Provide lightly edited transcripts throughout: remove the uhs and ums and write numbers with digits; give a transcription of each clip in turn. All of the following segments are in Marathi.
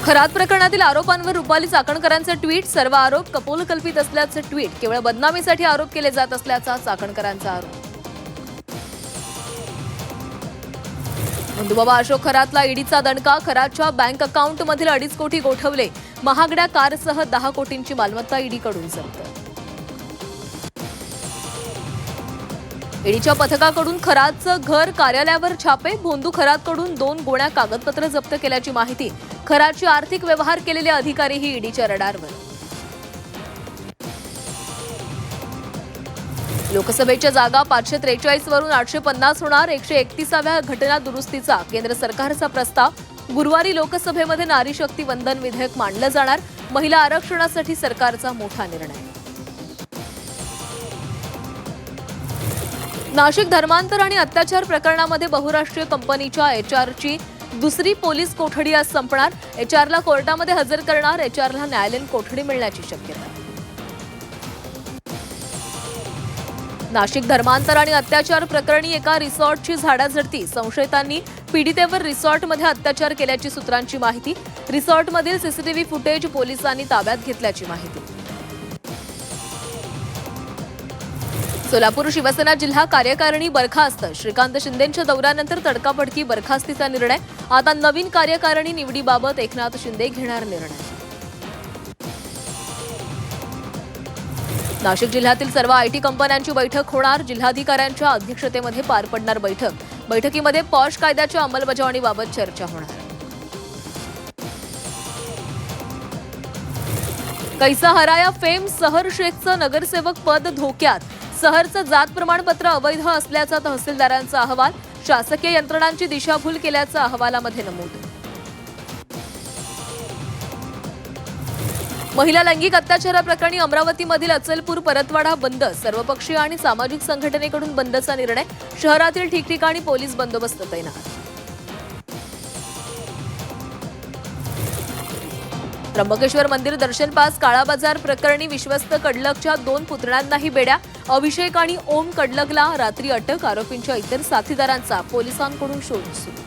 खरात प्रकरणातील आरोपांवर रुपाली चाकणकरांचे ट्विट, सर्व आरोप कपोलकल्पित असल्याचे ट्विट, केवळ बदनामीसाठी आरोप केले जात असल्याचा चाकणकरांचा आरोप. बंधुबाबा अशोक खरातला ईडीचा दणका, खरातच्या बँक अकाउंटमधील 2.5 कोटी गोठवले, महागड्या कारसह 10 कोटींची मालमत्ता ईडीकडून जप्त. ईडीच्या पथकाकडून खरातचं घर कार्यालयावर छापे, भोंदू खरातकडून 2 गोण्या कागदपत्र जप्त केल्याची माहिती. खरातचे आर्थिक व्यवहार केलेले अधिकारीही ईडीच्या रडारवर. लोकसभेच्या जागा 543 वरून 850 होणार, 131व्या घटना दुरुस्तीचा केंद्र सरकारचा प्रस्ताव. गुरुवारी लोकसभेमध्ये नारी शक्ती वंदन विधेयक मांडलं जाणार, महिला आरक्षणासाठी सरकारचा मोठा निर्णय. नाशिक धर्मांतर आणि अत्याचार प्रकरणामध्ये बहुराष्ट्रीय कंपनीच्या एचआरची दुसरी पोलीस कोठडी आज संपणार. एचआरला कोर्टामध्ये हजर करणार, एचआरला न्यायालयीन कोठडी मिळण्याची शक्यता. नाशिक धर्मांतर आणि अत्याचार प्रकरणी एका रिसॉर्टची झाडाझडती, संशयितांनी पीडितेवर रिसॉर्टमध्ये अत्याचार केल्याची सूत्रांची माहिती. रिसॉर्टमधील सीसीटीव्ही फुटेज पोलिसांनी ताब्यात घेतल्याची माहिती. सोलापूर शिवसेना जिल्हा कार्यकारिणी बरखास्त, श्रीकांत शिंदेंच्या दौऱ्यानंतर तडकाफडकी बरखास्तीचा निर्णय. आता नवीन कार्यकारिणी निवडीबाबत एकनाथ शिंदे घेणार निर्णय. नाशिक जिल्ह्यातील सर्व आयटी कंपन्यांची बैठक होणार, जिल्हाधिकाऱ्यांच्या अध्यक्षतेमध्ये पार पडणार बैठक. बैठकीमध्ये पॉश कायद्याच्या अंमलबजावणीबाबत चर्चा होणार. कैसा हराया फेम, सहर शेखचं नगरसेवक पद धोक्यात. सहरचं जात प्रमाणपत्र अवैध असल्याचा तहसीलदारांचा अहवाल, शासकीय यंत्रणांची दिशाभूल केल्याचा अहवालामध्ये नमूद. महिला लैंगिक अत्याचाराप्रकरणी अमरावतीमधील अचलपूर परतवाडा बंद, सर्वपक्षीय आणि सामाजिक संघटनेकडून बंदचा निर्णय. शहरातील ठिकठिकाणी पोलीस बंदोबस्त तैनात. त्र्यंबकेश्वर मंदिर दर्शन पास काळाबाजार प्रकरणी विश्वस्त कडलकच्या 2 पुतण्यांनाही बेड्या. अभिषेक आणि ओम कडलकला रात्री अटक, आरोपींच्या इतर साथीदारांचा पोलिसांकडून शोध सुरू.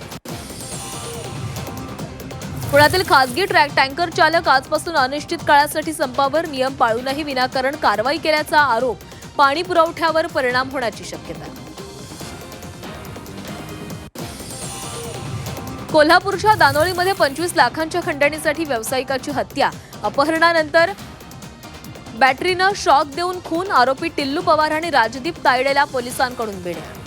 पुण्यातील खासगी टँकर चालक आजपासून अनिश्चित काळासाठी संपावर, नियम पाळूनही विनाकारण कारवाई केल्याचा आरोप. पाणी पुरवठ्यावर परिणाम होण्याची शक्यता. कोल्हापूरच्या दानोळीमध्ये 25 लाखांच्या खंडणीसाठी व्यावसायिकाची हत्या, अपहरणानंतर बॅटरीनं शॉक देऊन खून, आरोपी टिल्लू पवार आणि राजदीप तायडेला पोलिसांकडून बेड्या.